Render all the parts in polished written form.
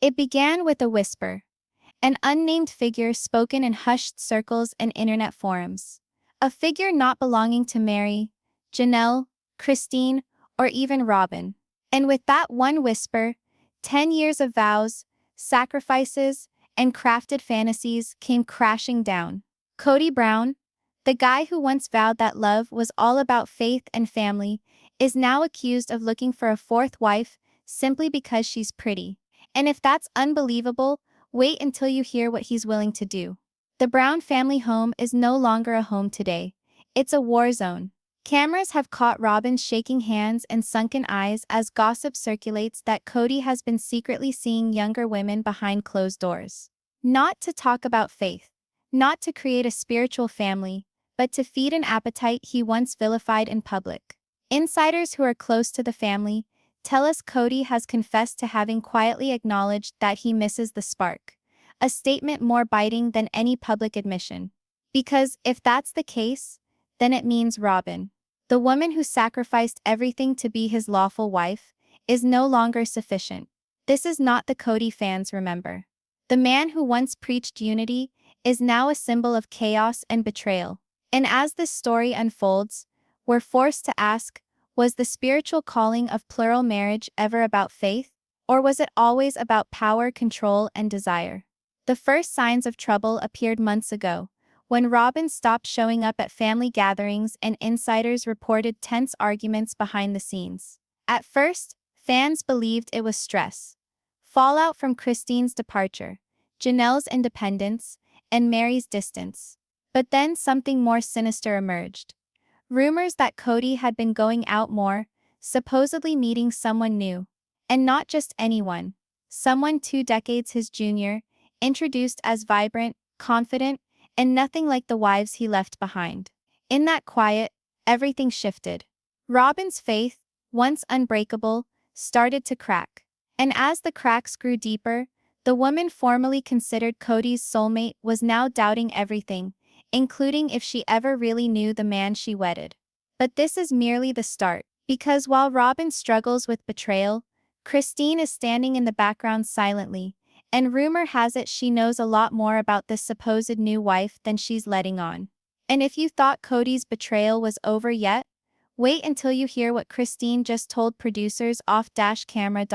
It began with a whisper, an unnamed figure spoken in hushed circles and internet forums. A figure not belonging to Mary, Janelle, Christine, or even Robyn. And with that one whisper, 10 years of vows, sacrifices, and crafted fantasies came crashing down. Kody Brown, the guy who once vowed that love was all about faith and family, is now accused of looking for a fourth wife simply because she's pretty. And if that's unbelievable, wait until you hear what he's willing to do. The Brown family home is no longer a home today. It's a war zone. Cameras have caught Robyn shaking hands and sunken eyes as gossip circulates that Kody has been secretly seeing younger women behind closed doors. Not to talk about faith, not to create a spiritual family, but to feed an appetite he once vilified in public. Insiders who are close to the family tell us Kody has confessed to having quietly acknowledged that he misses the spark, a statement more biting than any public admission. Because if that's the case, then it means Robyn, the woman who sacrificed everything to be his lawful wife, is no longer sufficient. This is not the Kody fans remember. The man who once preached unity is now a symbol of chaos and betrayal. And as this story unfolds, we're forced to ask, was the spiritual calling of plural marriage ever about faith? Or was it always about power, control, and desire? The first signs of trouble appeared months ago, when Robyn stopped showing up at family gatherings and insiders reported tense arguments behind the scenes. At first, fans believed it was stress, fallout from Christine's departure, Janelle's independence, and Mary's distance. But then something more sinister emerged. Rumors that Kody had been going out more, supposedly meeting someone new. And not just anyone. Someone 2 decades his junior, introduced as vibrant, confident, and nothing like the wives he left behind. In that quiet, everything shifted. Robyn's faith, once unbreakable, started to crack. And as the cracks grew deeper, the woman formerly considered Kody's soulmate was now doubting everything, including if she ever really knew the man she wedded. But this is merely the start, because while Robyn struggles with betrayal, Christine is standing in the background silently, and rumor has it she knows a lot more about this supposed new wife than she's letting on. And if you thought Kody's betrayal was over yet, wait until you hear what Christine just told producers off-camera.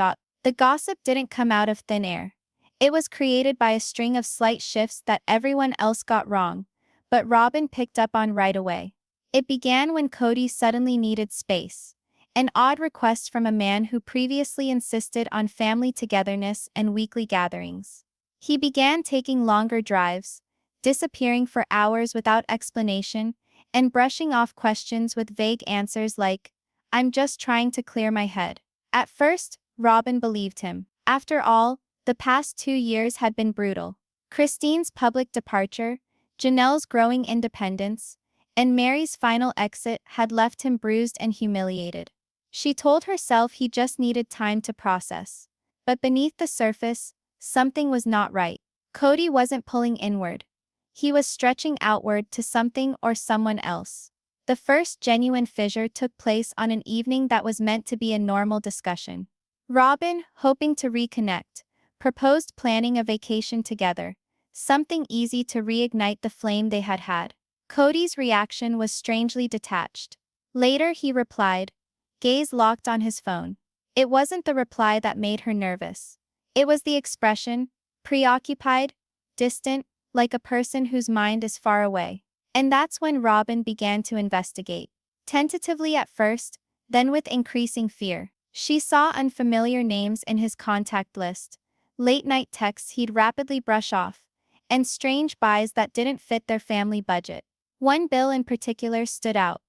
The gossip didn't come out of thin air. It was created by a string of slight shifts that everyone else got wrong, but Robyn picked up on right away. It began when Kody suddenly needed space. An odd request from a man who previously insisted on family togetherness and weekly gatherings. He began taking longer drives, disappearing for hours without explanation, and brushing off questions with vague answers like, "I'm just trying to clear my head." At first, Robyn believed him. After all, the past 2 years had been brutal. Christine's public departure, Janelle's growing independence, and Mary's final exit had left him bruised and humiliated. She told herself he just needed time to process. But beneath the surface, something was not right. Kody wasn't pulling inward. He was stretching outward to something or someone else. The first genuine fissure took place on an evening that was meant to be a normal discussion. Robyn, hoping to reconnect, proposed planning a vacation together, something easy to reignite the flame they had had. Kody's reaction was strangely detached. Later he replied, gaze locked on his phone. It wasn't the reply that made her nervous. It was the expression, preoccupied, distant, like a person whose mind is far away. And that's when Robyn began to investigate. Tentatively at first, then with increasing fear. She saw unfamiliar names in his contact list, late-night texts he'd rapidly brush off, and strange buys that didn't fit their family budget. One bill in particular stood out.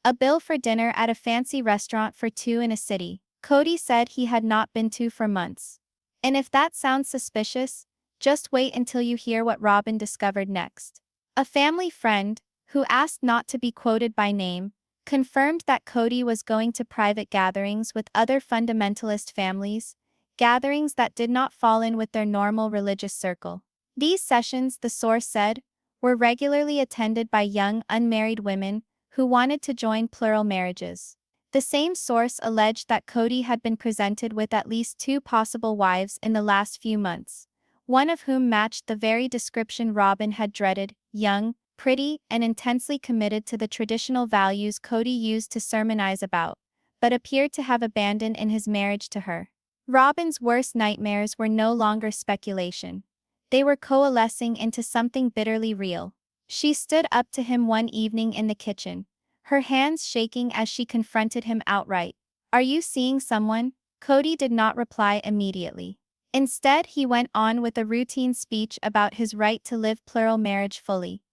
A bill for dinner at a fancy restaurant for 2 in a city Kody said he had not been to for months. And if that sounds suspicious, just wait until you hear what Robyn discovered next. A family friend, who asked not to be quoted by name, confirmed that Kody was going to private gatherings with other fundamentalist families, gatherings that did not fall in with their normal religious circle. These sessions, the source said, were regularly attended by young, unmarried women who wanted to join plural marriages. The same source alleged that Kody had been presented with at least 2 possible wives in the last few months, one of whom matched the very description Robyn had dreaded: young, pretty, and intensely committed to the traditional values Kody used to sermonize about, but appeared to have abandoned in his marriage to her. Robyn's worst nightmares were no longer speculation. They were coalescing into something bitterly real. She stood up to him one evening in the kitchen, her hands shaking as she confronted him outright. "Are you seeing someone?" Kody did not reply immediately. Instead, he went on with a routine speech about his right to live plural marriage fully,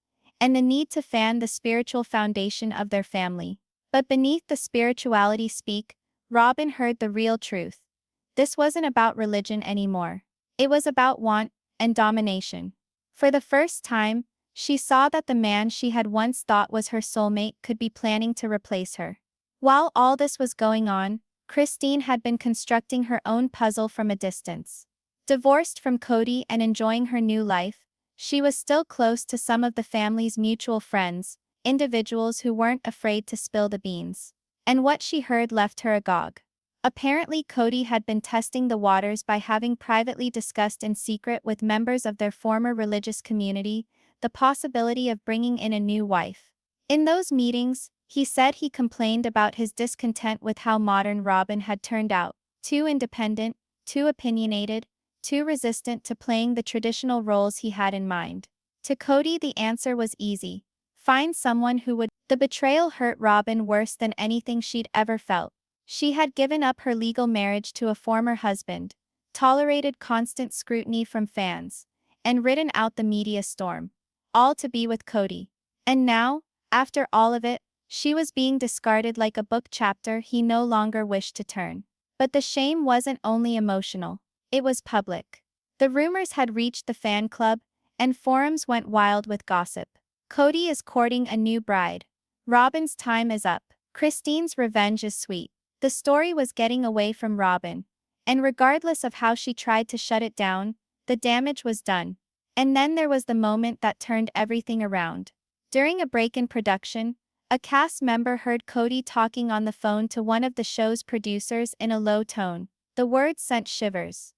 and the need to fan the spiritual foundation of their family. But beneath the spirituality speak, Robyn heard the real truth. This wasn't about religion anymore. It was about want and domination. For the first time, she saw that the man she had once thought was her soulmate could be planning to replace her. While all this was going on, Christine had been constructing her own puzzle from a distance. Divorced from Kody and enjoying her new life, she was still close to some of the family's mutual friends, individuals who weren't afraid to spill the beans. And what she heard left her agog. Apparently, Kody had been testing the waters by having privately discussed in secret with members of their former religious community the possibility of bringing in a new wife. In those meetings, he said he complained about his discontent with how modern Robyn had turned out: too independent, too opinionated, too resistant to playing the traditional roles he had in mind. To Kody, the answer was easy: find someone who would. The betrayal hurt Robyn worse than anything she'd ever felt. She had given up her legal marriage to a former husband, tolerated constant scrutiny from fans, and ridden out the media storm, all to be with Kody. And now, after all of it, she was being discarded like a book chapter he no longer wished to turn. But the shame wasn't only emotional, it was public. The rumors had reached the fan club, and forums went wild with gossip. Kody is courting a new bride. Robyn's time is up. Christine's revenge is sweet. The story was getting away from Robyn, and regardless of how she tried to shut it down, the damage was done. And then there was the moment that turned everything around. During a break in production, a cast member heard Kody talking on the phone to one of the show's producers in a low tone. The words sent shivers.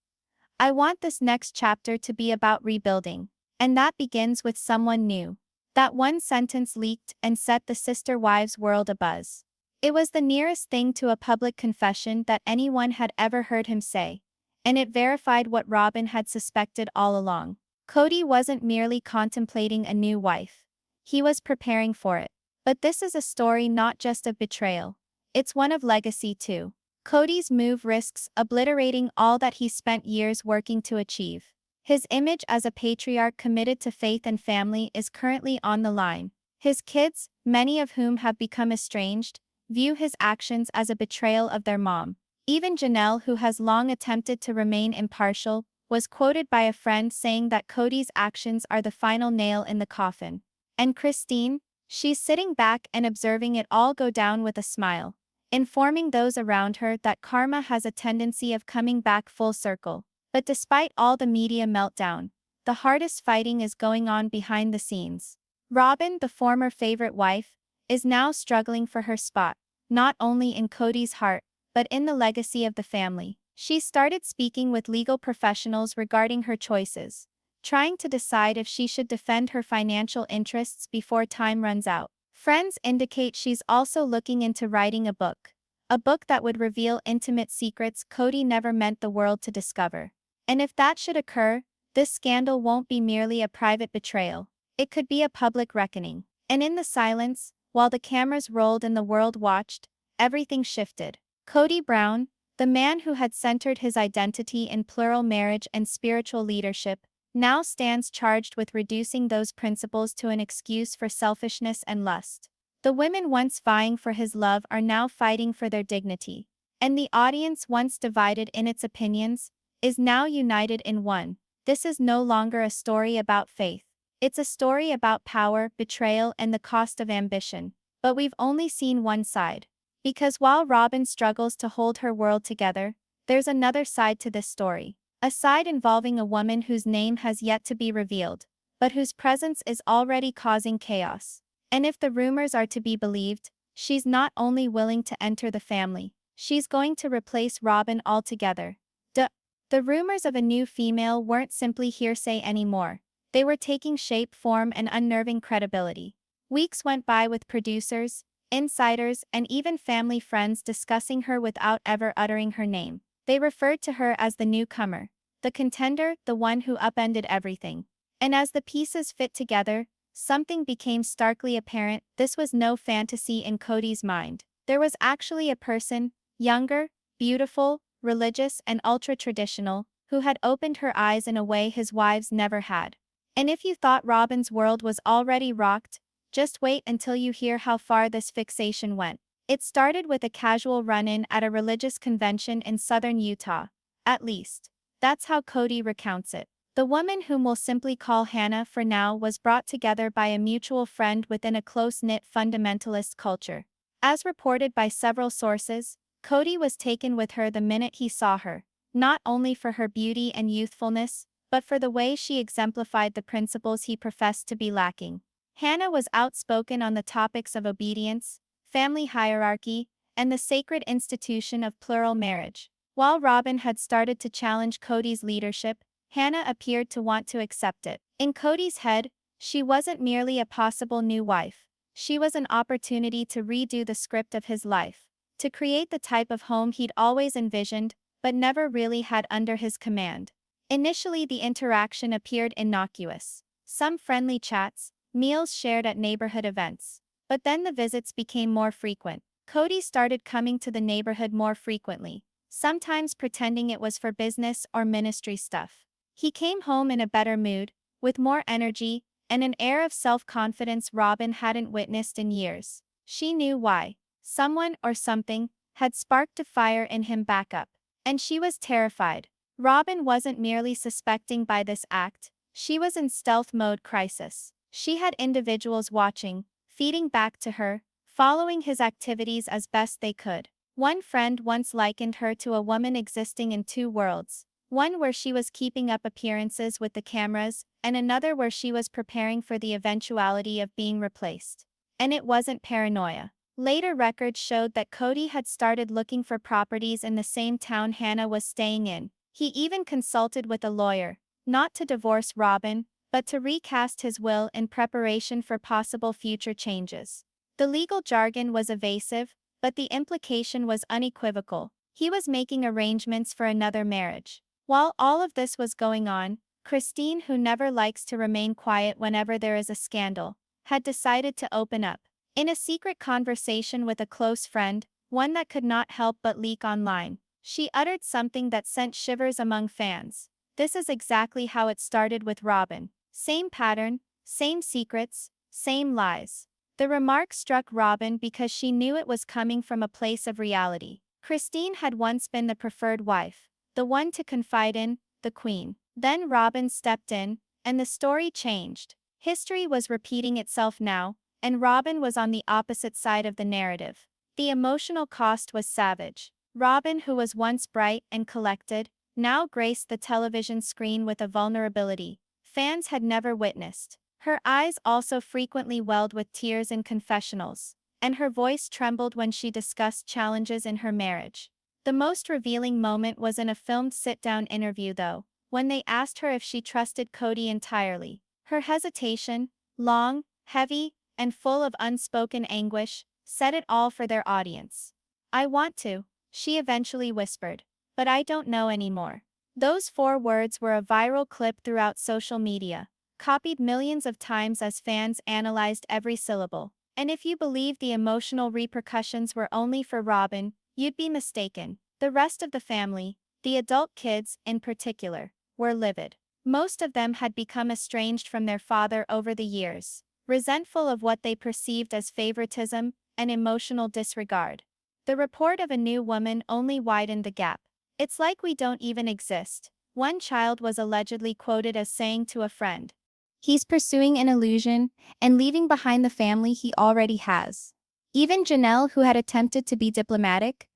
"I want this next chapter to be about rebuilding. And that begins with someone new." That one sentence leaked and set the sister wives' world abuzz. It was the nearest thing to a public confession that anyone had ever heard him say, and it verified what Robyn had suspected all along. Kody wasn't merely contemplating a new wife. He was preparing for it. But this is a story not just of betrayal. It's one of legacy too. Kody's move risks obliterating all that he spent years working to achieve. His image as a patriarch committed to faith and family is currently on the line. His kids, many of whom have become estranged, view his actions as a betrayal of their mom. Even Janelle, who has long attempted to remain impartial, was quoted by a friend saying that Kody's actions are the final nail in the coffin. And Christine? She's sitting back and observing it all go down with a smile, informing those around her that karma has a tendency of coming back full circle. But despite all the media meltdown, the hardest fighting is going on behind the scenes. Robyn, the former favorite wife, is now struggling for her spot, not only in Kody's heart, but in the legacy of the family. She started speaking with legal professionals regarding her choices, trying to decide if she should defend her financial interests before time runs out. Friends indicate she's also looking into writing a book that would reveal intimate secrets Kody never meant the world to discover. And if that should occur, this scandal won't be merely a private betrayal. It could be a public reckoning. And in the silence, while the cameras rolled and the world watched, everything shifted. Kody Brown, the man who had centered his identity in plural marriage and spiritual leadership, now stands charged with reducing those principles to an excuse for selfishness and lust. The women once vying for his love are now fighting for their dignity. And the audience, once divided in its opinions, is now united in one. This is no longer a story about faith. It's a story about power, betrayal, and the cost of ambition. But we've only seen one side. Because while Robyn struggles to hold her world together, there's another side to this story. A side involving a woman whose name has yet to be revealed, but whose presence is already causing chaos. And if the rumors are to be believed, she's not only willing to enter the family, she's going to replace Robyn altogether. Duh. The rumors of a new female weren't simply hearsay anymore. They were taking shape, form, and unnerving credibility. Weeks went by with producers, insiders, and even family friends discussing her without ever uttering her name. They referred to her as the newcomer, the contender, the one who upended everything. And as the pieces fit together, something became starkly apparent. This was no fantasy in Kody's mind. There was actually a person, younger, beautiful, religious, and ultra-traditional, who had opened her eyes in a way his wives never had. And if you thought Robyn's world was already rocked, just wait until you hear how far this fixation went. It started with a casual run-in at a religious convention in southern Utah. At least, that's how Kody recounts it. The woman, whom we'll simply call Hannah for now, was brought together by a mutual friend within a close-knit fundamentalist culture. As reported by several sources, Kody was taken with her the minute he saw her, not only for her beauty and youthfulness, but for the way she exemplified the principles he professed to be lacking. Hannah was outspoken on the topics of obedience, family hierarchy, and the sacred institution of plural marriage. While Robyn had started to challenge Kody's leadership, Hannah appeared to want to accept it. In Kody's head, she wasn't merely a possible new wife. She was an opportunity to redo the script of his life, to create the type of home he'd always envisioned, but never really had under his command. Initially, the interaction appeared innocuous. Some friendly chats, meals shared at neighborhood events. But then the visits became more frequent. Kody started coming to the neighborhood more frequently, sometimes pretending it was for business or ministry stuff. He came home in a better mood, with more energy, and an air of self-confidence Robyn hadn't witnessed in years. She knew why. Someone or something had sparked a fire in him back up. And she was terrified. Robyn wasn't merely suspecting by this act, she was in stealth mode crisis. She had individuals watching, feeding back to her, following his activities as best they could. One friend once likened her to a woman existing in two worlds, one where she was keeping up appearances with the cameras, and another where she was preparing for the eventuality of being replaced. And it wasn't paranoia. Later records showed that Kody had started looking for properties in the same town Hannah was staying in. He even consulted with a lawyer, not to divorce Robyn, but to recast his will in preparation for possible future changes. The legal jargon was evasive, but the implication was unequivocal. He was making arrangements for another marriage. While all of this was going on, Christine, who never likes to remain quiet whenever there is a scandal, had decided to open up. In a secret conversation with a close friend, one that could not help but leak online, she uttered something that sent shivers among fans. This is exactly how it started with Robyn. Same pattern, same secrets, same lies. The remark struck Robyn because she knew it was coming from a place of reality. Christine had once been the preferred wife, the one to confide in, the queen. Then Robyn stepped in, and the story changed. History was repeating itself now, and Robyn was on the opposite side of the narrative. The emotional cost was savage. Robyn, who was once bright and collected, now graced the television screen with a vulnerability fans had never witnessed. Her eyes also frequently welled with tears in confessionals, and her voice trembled when she discussed challenges in her marriage. The most revealing moment was in a filmed sit-down interview though, when they asked her if she trusted Kody entirely. Her hesitation, long, heavy, and full of unspoken anguish, said it all for their audience. "I want to," she eventually whispered, "but I don't know anymore." Those 4 words were a viral clip throughout social media, copied millions of times as fans analyzed every syllable. And if you believe the emotional repercussions were only for Robyn, you'd be mistaken. The rest of the family, the adult kids in particular, were livid. Most of them had become estranged from their father over the years, resentful of what they perceived as favoritism and emotional disregard. The report of a new woman only widened the gap. "It's like we don't even exist," one child was allegedly quoted as saying to a friend. He's pursuing an illusion and leaving behind the family he already has. Even Janelle, who had attempted to be diplomatic,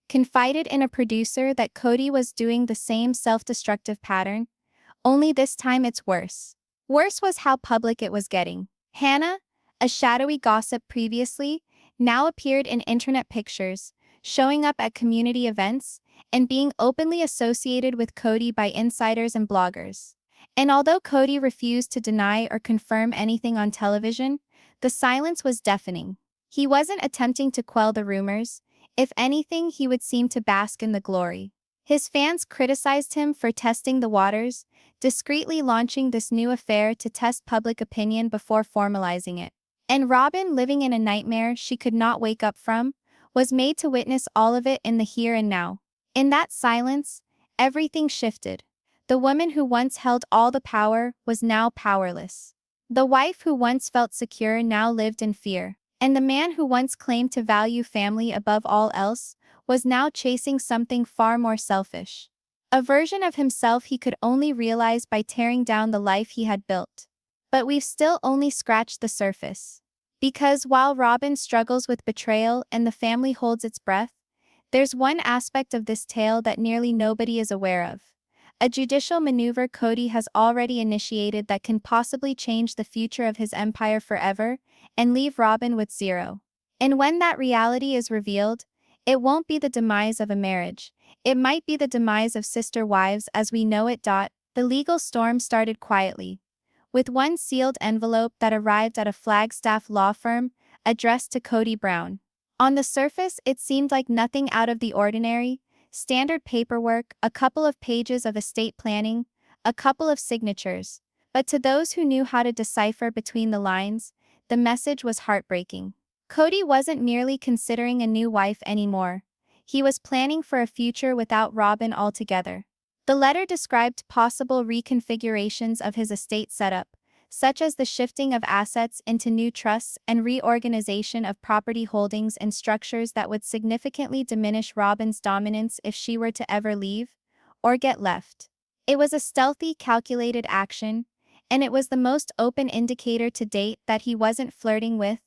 confided in a producer that Kody was doing the same self-destructive pattern, only this time it's worse. Worse was how public it was getting. Hannah, a shadowy gossip previously, now appeared in internet pictures, showing up at community events, and being openly associated with Kody by insiders and bloggers. And although Kody refused to deny or confirm anything on television, the silence was deafening. He wasn't attempting to quell the rumors. If anything, he would seem to bask in the glory. His fans criticized him for testing the waters, discreetly launching this new affair to test public opinion before formalizing it. And Robyn, living in a nightmare she could not wake up from, was made to witness all of it in the here and now. In that silence, everything shifted. The woman who once held all the power was now powerless. The wife who once felt secure now lived in fear. And the man who once claimed to value family above all else was now chasing something far more selfish. A version of himself he could only realize by tearing down the life he had built. But we've still only scratched the surface. Because while Robyn struggles with betrayal and the family holds its breath, there's one aspect of this tale that nearly nobody is aware of. A judicial maneuver Kody has already initiated that can possibly change the future of his empire forever and leave Robyn with zero. And when that reality is revealed, it won't be the demise of a marriage. It might be the demise of sister wives as we know it. The legal storm started quietly, with one sealed envelope that arrived at a Flagstaff law firm, addressed to Kody Brown. On the surface, it seemed like nothing out of the ordinary. Standard paperwork, a couple of pages of estate planning, a couple of signatures. But to those who knew how to decipher between the lines, the message was heartbreaking. Kody wasn't merely considering a new wife anymore. He was planning for a future without Robyn altogether. The letter described possible reconfigurations of his estate setup, such as the shifting of assets into new trusts and reorganization of property holdings and structures that would significantly diminish Robyn's dominance if she were to ever leave or get left. It was a stealthy, calculated action, and it was the most open indicator to date that he wasn't flirting with,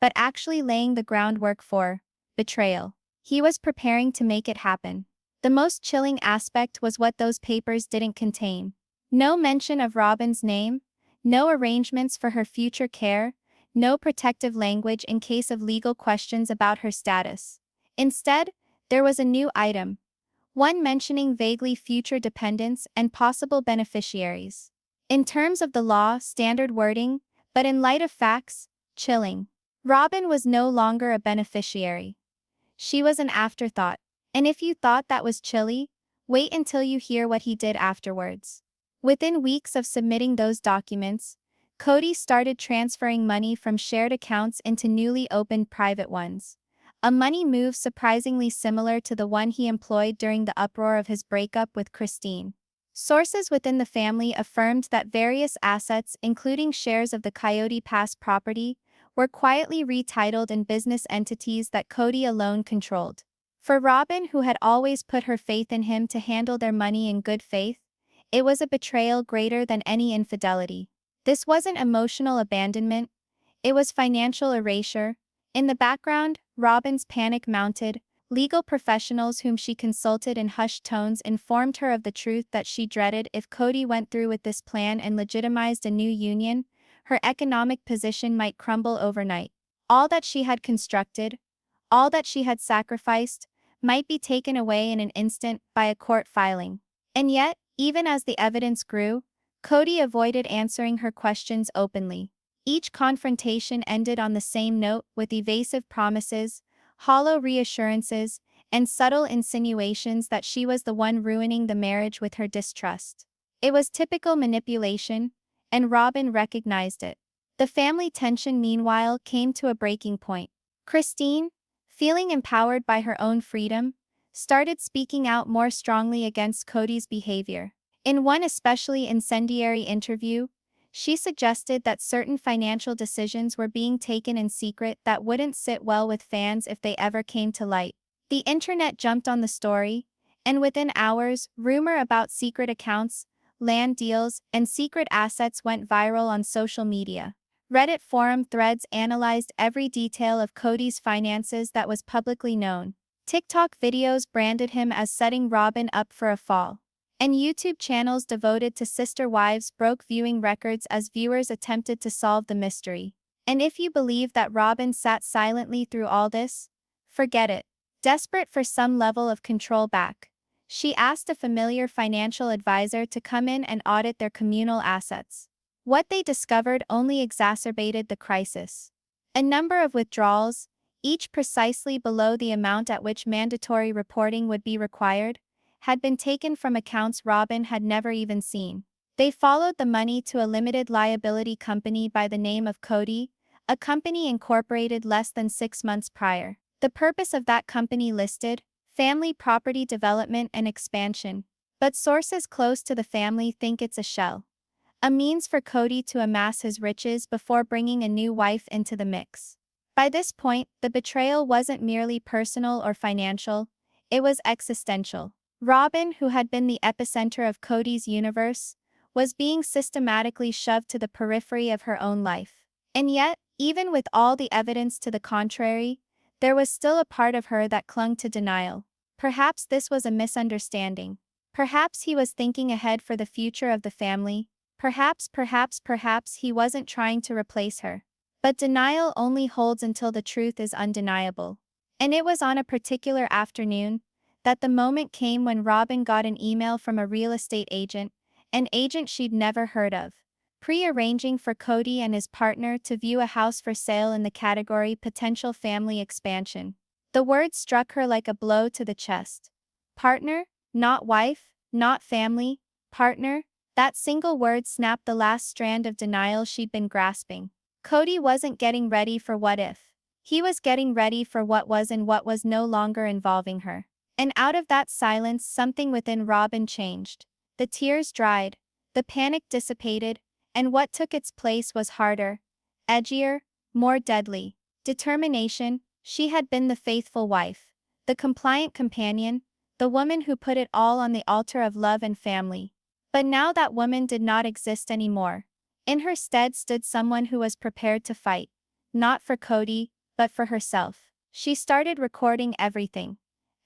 but actually laying the groundwork for betrayal. He was preparing to make it happen. The most chilling aspect was what those papers didn't contain. No mention of Robyn's name, no arrangements for her future care, no protective language in case of legal questions about her status. Instead, there was a new item, one mentioning vaguely future dependents and possible beneficiaries. In terms of the law, standard wording, but in light of facts, chilling. Robyn was no longer a beneficiary. She was an afterthought. And if you thought that was chilly, wait until you hear what he did afterwards. Within weeks of submitting those documents, Kody started transferring money from shared accounts into newly opened private ones. A money move surprisingly similar to the one he employed during the uproar of his breakup with Christine. Sources within the family affirmed that various assets, including shares of the Coyote Pass property, were quietly retitled in business entities that Kody alone controlled. For Robyn, who had always put her faith in him to handle their money in good faith, it was a betrayal greater than any infidelity. This wasn't emotional abandonment, it was financial erasure. In the background, Robyn's panic mounted. Legal professionals whom she consulted in hushed tones informed her of the truth that she dreaded. If Kody went through with this plan and legitimized a new union, her economic position might crumble overnight. All that she had constructed, all that she had sacrificed, might be taken away in an instant by a court filing. And yet, even as the evidence grew, Kody avoided answering her questions openly. Each confrontation ended on the same note, with evasive promises, hollow reassurances, and subtle insinuations that she was the one ruining the marriage with her distrust. It was typical manipulation, and Robyn recognized it. The family tension, meanwhile, came to a breaking point. Christine, feeling empowered by her own freedom, started speaking out more strongly against Kody's behavior. In one especially incendiary interview, she suggested that certain financial decisions were being taken in secret that wouldn't sit well with fans if they ever came to light. The internet jumped on the story, and within hours, rumor about secret accounts, land deals, and secret assets went viral on social media. Reddit forum threads analyzed every detail of Kody's finances that was publicly known. TikTok videos branded him as setting Robyn up for a fall. And YouTube channels devoted to sister wives broke viewing records as viewers attempted to solve the mystery. And if you believe that Robyn sat silently through all this, forget it. Desperate for some level of control back, she asked a familiar financial advisor to come in and audit their communal assets. What they discovered only exacerbated the crisis. A number of withdrawals, each precisely below the amount at which mandatory reporting would be required, had been taken from accounts Robyn had never even seen. They followed the money to a limited liability company by the name of Kody, a company incorporated less than 6 months prior. The purpose of that company listed, family property development and expansion. But sources close to the family think it's a shell. A means for Kody to amass his riches before bringing a new wife into the mix. By this point, the betrayal wasn't merely personal or financial, it was existential. Robyn, who had been the epicenter of Kody's universe, was being systematically shoved to the periphery of her own life. And yet, even with all the evidence to the contrary, there was still a part of her that clung to denial. Perhaps this was a misunderstanding. Perhaps he was thinking ahead for the future of the family. Perhaps he wasn't trying to replace her. But denial only holds until the truth is undeniable. And it was on a particular afternoon that the moment came when Robyn got an email from a real estate agent, an agent she'd never heard of, pre-arranging for Kody and his partner to view a house for sale in the category potential family expansion. The word struck her like a blow to the chest. Partner, not wife, not family, partner. That single word snapped the last strand of denial she'd been grasping. Kody wasn't getting ready for what if. He was getting ready for what was and what was no longer involving her. And out of that silence something within Robyn changed. The tears dried, the panic dissipated, and what took its place was harder, edgier, more deadly. Determination. She had been the faithful wife, the compliant companion, the woman who put it all on the altar of love and family. But now that woman did not exist anymore. In her stead stood someone who was prepared to fight, not for Kody, but for herself. She started recording everything.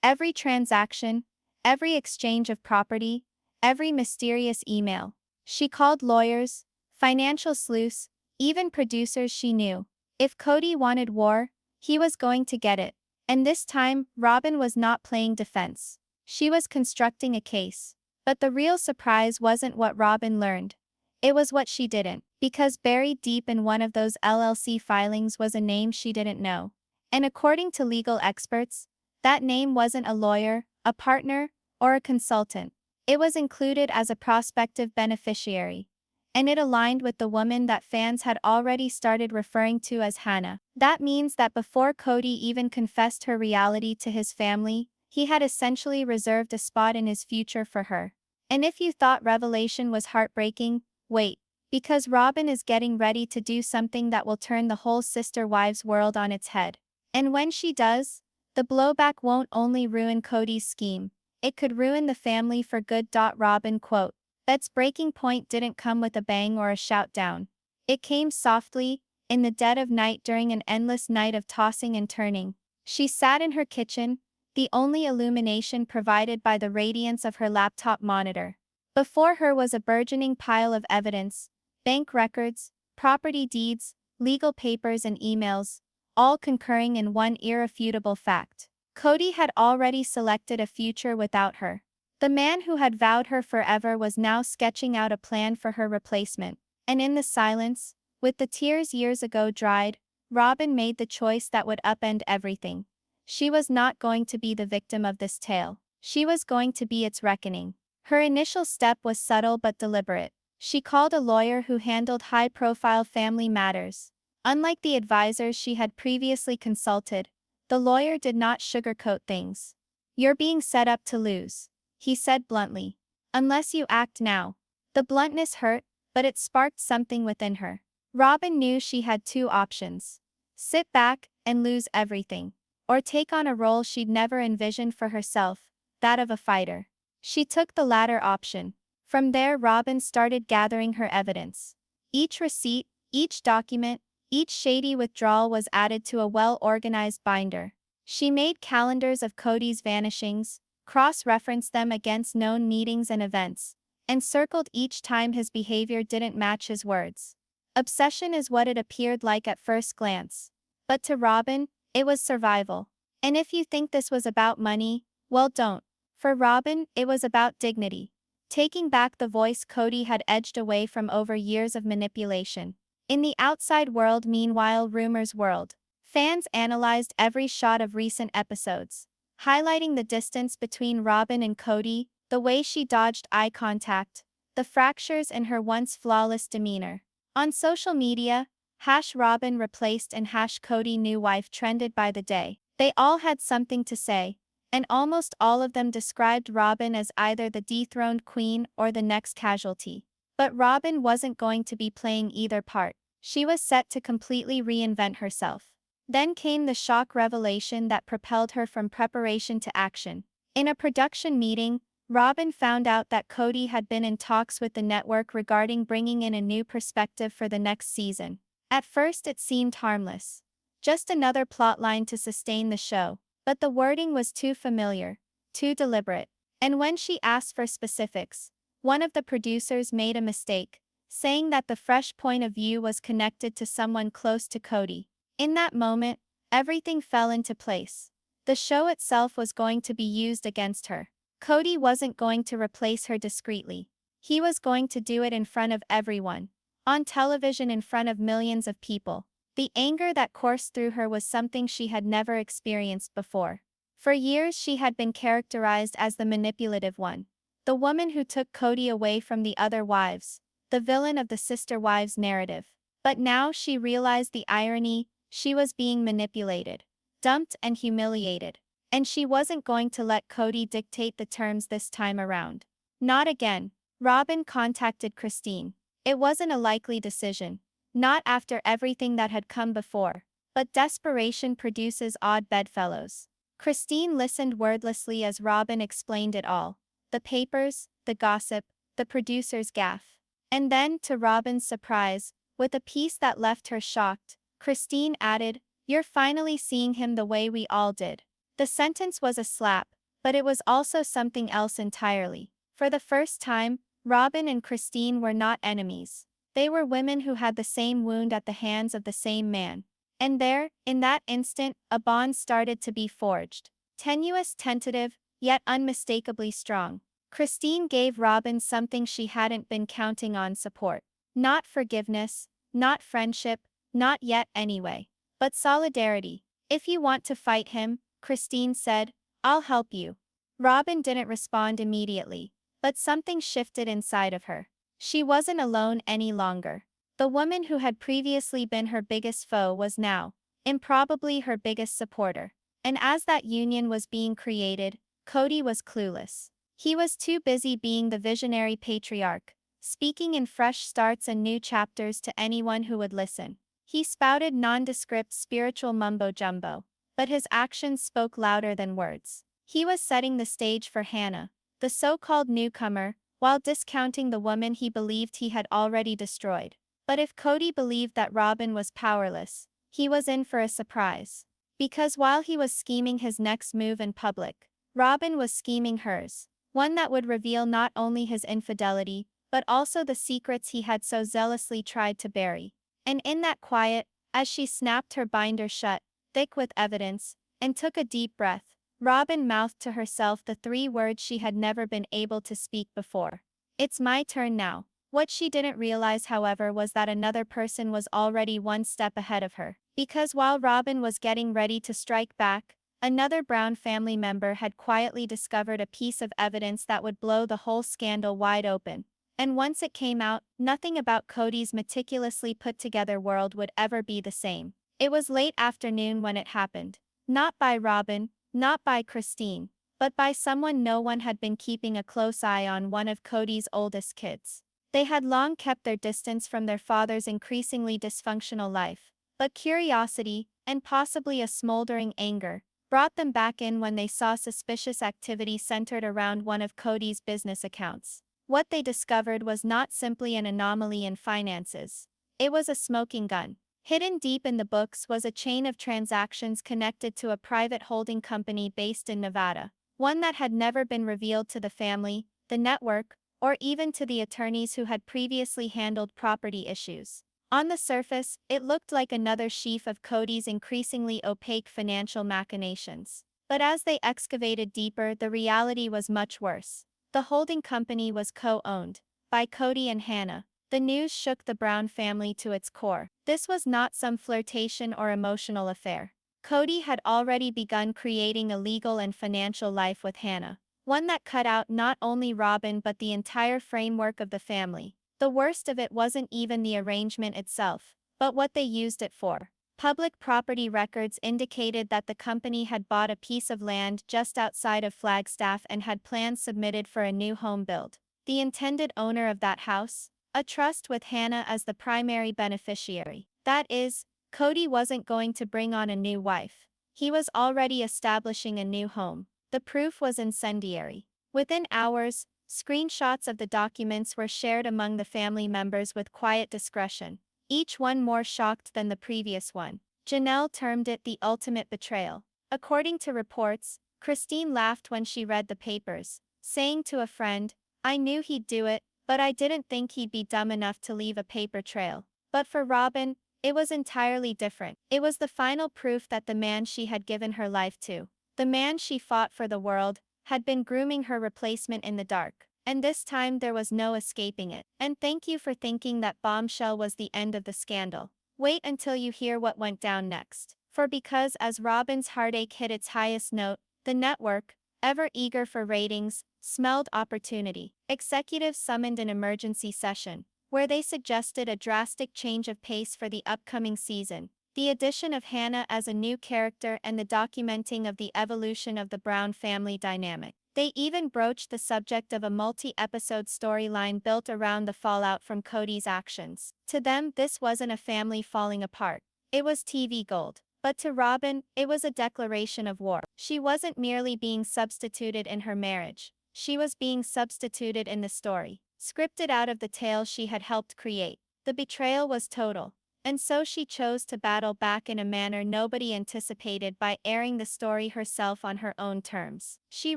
Every transaction, every exchange of property, every mysterious email. She called lawyers, financial sleuths, even producers she knew. If Kody wanted war, he was going to get it. And this time, Robyn was not playing defense. She was constructing a case. But the real surprise wasn't what Robyn learned. It was what she didn't, because buried deep in one of those LLC filings was a name she didn't know. And according to legal experts, that name wasn't a lawyer, a partner, or a consultant. It was included as a prospective beneficiary. And it aligned with the woman that fans had already started referring to as Hannah. That means that before Kody even confessed her reality to his family, he had essentially reserved a spot in his future for her. And if you thought revelation was heartbreaking, wait, because Robyn is getting ready to do something that will turn the whole Sister Wives world on its head. And when she does, the blowback won't only ruin Kody's scheme, it could ruin the family for good. Robyn quote. That's breaking point didn't come with a bang or a shout down. It came softly, in the dead of night during an endless night of tossing and turning. She sat in her kitchen, the only illumination provided by the radiance of her laptop monitor. Before her was a burgeoning pile of evidence, bank records, property deeds, legal papers and emails, all concurring in one irrefutable fact. Kody had already selected a future without her. The man who had vowed her forever was now sketching out a plan for her replacement. And in the silence, with the tears years ago dried, Robyn made the choice that would upend everything. She was not going to be the victim of this tale. She was going to be its reckoning. Her initial step was subtle but deliberate. She called a lawyer who handled high-profile family matters. Unlike the advisors she had previously consulted, the lawyer did not sugarcoat things. "You're being set up to lose," he said bluntly. "Unless you act now." The bluntness hurt, but it sparked something within her. Robyn knew she had two options. Sit back and lose everything, or take on a role she'd never envisioned for herself, that of a fighter. She took the latter option. From there Robyn started gathering her evidence. Each receipt, each document, each shady withdrawal was added to a well-organized binder. She made calendars of Kody's vanishings, cross-referenced them against known meetings and events, and circled each time his behavior didn't match his words. Obsession is what it appeared like at first glance. But to Robyn, it was survival. And if you think this was about money, well, don't. For Robyn, it was about dignity. Taking back the voice Kody had edged away from over years of manipulation. In the outside world, meanwhile, rumors whirled. Fans analyzed every shot of recent episodes, highlighting the distance between Robyn and Kody, the way she dodged eye contact, the fractures in her once flawless demeanor. On social media, #Robyn replaced and #Kody new wife trended by the day. They all had something to say, and almost all of them described Robyn as either the dethroned queen or the next casualty. But Robyn wasn't going to be playing either part. She was set to completely reinvent herself. Then came the shock revelation that propelled her from preparation to action. In a production meeting, Robyn found out that Kody had been in talks with the network regarding bringing in a new perspective for the next season. At first it seemed harmless. Just another plotline to sustain the show. But the wording was too familiar, too deliberate. And when she asked for specifics, one of the producers made a mistake, saying that the fresh point of view was connected to someone close to Kody. In that moment, everything fell into place. The show itself was going to be used against her. Kody wasn't going to replace her discreetly. He was going to do it in front of everyone. On television, in front of millions of people. The anger that coursed through her was something she had never experienced before. For years she had been characterized as the manipulative one. The woman who took Kody away from the other wives. The villain of the sister wives narrative. But now she realized the irony. She was being manipulated, dumped and humiliated. And she wasn't going to let Kody dictate the terms this time around. Not again. Robyn contacted Christine. It wasn't a likely decision. Not after everything that had come before. But desperation produces odd bedfellows. Christine listened wordlessly as Robyn explained it all. The papers, the gossip, the producer's gaffe. And then, to Robyn's surprise, with a piece that left her shocked, Christine added, "You're finally seeing him the way we all did." The sentence was a slap, but it was also something else entirely. For the first time, Robyn and Christine were not enemies. They were women who had the same wound at the hands of the same man. And there, in that instant, a bond started to be forged. Tenuous, tentative, yet unmistakably strong. Christine gave Robyn something she hadn't been counting on: support. Not forgiveness, not friendship, not yet anyway. But solidarity. "If you want to fight him," Christine said, "I'll help you." Robyn didn't respond immediately, but something shifted inside of her. She wasn't alone any longer. The woman who had previously been her biggest foe was now, improbably, her biggest supporter. And as that union was being created, Kody was clueless. He was too busy being the visionary patriarch, speaking in fresh starts and new chapters to anyone who would listen. He spouted nondescript spiritual mumbo-jumbo, but his actions spoke louder than words. He was setting the stage for Hannah, the so-called newcomer, while discounting the woman he believed he had already destroyed. But if Kody believed that Robyn was powerless, he was in for a surprise. Because while he was scheming his next move in public, Robyn was scheming hers. One that would reveal not only his infidelity, but also the secrets he had so zealously tried to bury. And in that quiet, as she snapped her binder shut, thick with evidence, and took a deep breath, Robyn mouthed to herself the three words she had never been able to speak before. "It's my turn now." What she didn't realize, however, was that another person was already one step ahead of her. Because while Robyn was getting ready to strike back, another Brown family member had quietly discovered a piece of evidence that would blow the whole scandal wide open. And once it came out, nothing about Kody's meticulously put-together world would ever be the same. It was late afternoon when it happened. Not by Robyn, not by Christine, but by someone no one had been keeping a close eye on: one of Kody's oldest kids. They had long kept their distance from their father's increasingly dysfunctional life, but curiosity, and possibly a smoldering anger, brought them back in when they saw suspicious activity centered around one of Kody's business accounts. What they discovered was not simply an anomaly in finances. It was a smoking gun. Hidden deep in the books was a chain of transactions connected to a private holding company based in Nevada, one that had never been revealed to the family, the network, or even to the attorneys who had previously handled property issues. On the surface, it looked like another sheaf of Kody's increasingly opaque financial machinations. But as they excavated deeper, the reality was much worse. The holding company was co-owned by Kody and Hannah. The news shook the Brown family to its core. This was not some flirtation or emotional affair. Kody had already begun creating a legal and financial life with Hannah, one that cut out not only Robyn but the entire framework of the family. The worst of it wasn't even the arrangement itself, but what they used it for. Public property records indicated that the company had bought a piece of land just outside of Flagstaff and had plans submitted for a new home build. The intended owner of that house? A trust with Hannah as the primary beneficiary. That is, Kody wasn't going to bring on a new wife. He was already establishing a new home. The proof was incendiary. Within hours, screenshots of the documents were shared among the family members with quiet discretion, each one more shocked than the previous one. Janelle termed it the ultimate betrayal. According to reports, Christine laughed when she read the papers, saying to a friend, "I knew he'd do it, but I didn't think he'd be dumb enough to leave a paper trail." But for Robyn, it was entirely different. It was the final proof that the man she had given her life to, the man she fought for the world, had been grooming her replacement in the dark. And this time there was no escaping it. And thank you for thinking that bombshell was the end of the scandal. Wait until you hear what went down next. For because as Robyn's heartache hit its highest note, the network, ever eager for ratings, smelled opportunity. Executives summoned an emergency session, where they suggested a drastic change of pace for the upcoming season. The addition of Hannah as a new character and the documenting of the evolution of the Brown family dynamic. They even broached the subject of a multi-episode storyline built around the fallout from Kody's actions. To them, this wasn't a family falling apart. It was TV gold. But to Robyn, it was a declaration of war. She wasn't merely being substituted in her marriage. She was being substituted in the story, scripted out of the tale she had helped create. The betrayal was total. And so she chose to battle back in a manner nobody anticipated by airing the story herself on her own terms. She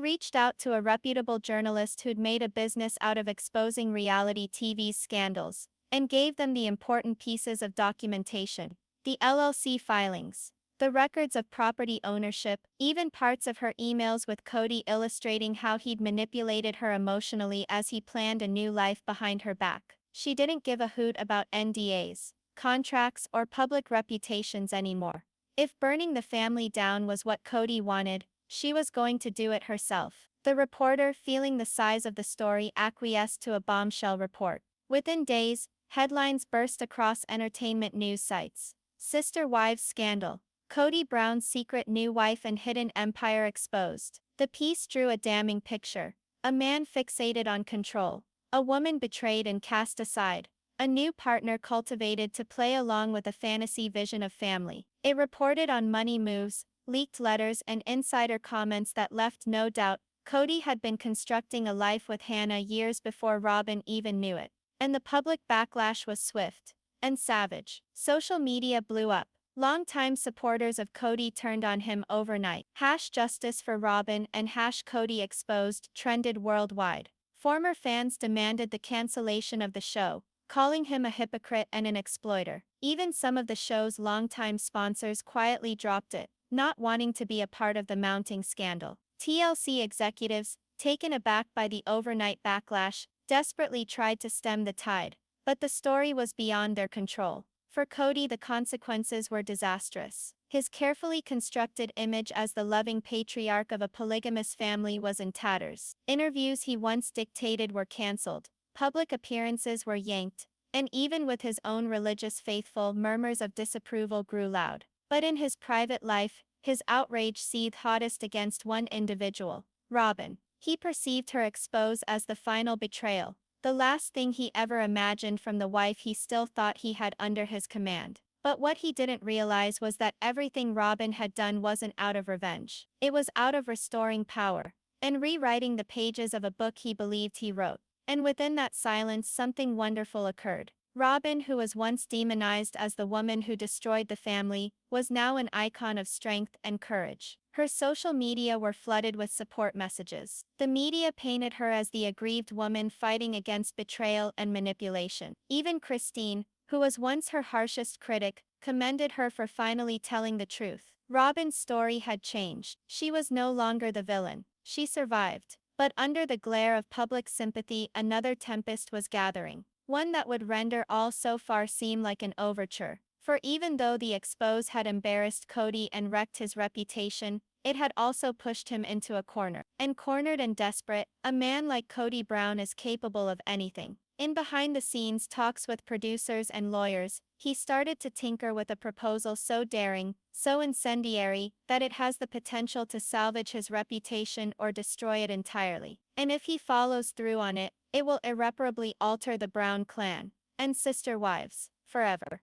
reached out to a reputable journalist who'd made a business out of exposing reality TV's scandals, and gave them the important pieces of documentation: the LLC filings, the records of property ownership, even parts of her emails with Kody illustrating how he'd manipulated her emotionally as he planned a new life behind her back. She didn't give a hoot about NDAs, contracts, or public reputations anymore. If burning the family down was what Kody wanted, she was going to do it herself. The reporter, feeling the size of the story, acquiesced to a bombshell report. Within days, headlines burst across entertainment news sites. Sister wives scandal. Kody Brown's secret new wife and hidden empire exposed. The piece drew a damning picture. A man fixated on control. A woman betrayed and cast aside. A new partner cultivated to play along with a fantasy vision of family. It reported on money moves, leaked letters, and insider comments that left no doubt Kody had been constructing a life with Hannah years before Robyn even knew it. And the public backlash was swift and savage. Social media blew up. Longtime supporters of Kody turned on him overnight. #Justice for Robyn and #Kody Exposed trended worldwide. Former fans demanded the cancellation of the show, calling him a hypocrite and an exploiter. Even some of the show's longtime sponsors quietly dropped it, not wanting to be a part of the mounting scandal. TLC executives, taken aback by the overnight backlash, desperately tried to stem the tide, but the story was beyond their control. For Kody, the consequences were disastrous. His carefully constructed image as the loving patriarch of a polygamous family was in tatters. Interviews he once dictated were cancelled. Public appearances were yanked, and even with his own religious faithful, murmurs of disapproval grew loud. But in his private life, his outrage seethed hottest against one individual, Robyn. He perceived her expose as the final betrayal, the last thing he ever imagined from the wife he still thought he had under his command. But what he didn't realize was that everything Robyn had done wasn't out of revenge. It was out of restoring power, and rewriting the pages of a book he believed he wrote. And within that silence something wonderful occurred. Robyn, who was once demonized as the woman who destroyed the family, was now an icon of strength and courage. Her social media were flooded with support messages. The media painted her as the aggrieved woman fighting against betrayal and manipulation. Even Christine, who was once her harshest critic, commended her for finally telling the truth. Robyn's story had changed. She was no longer the villain. She survived. But under the glare of public sympathy, another tempest was gathering. One that would render all so far seem like an overture. For even though the expose had embarrassed Kody and wrecked his reputation, it had also pushed him into a corner. And cornered and desperate, a man like Kody Brown is capable of anything. In behind-the-scenes talks with producers and lawyers, he started to tinker with a proposal so daring, so incendiary, that it has the potential to salvage his reputation or destroy it entirely. And if he follows through on it, it will irreparably alter the Brown clan and sister wives forever.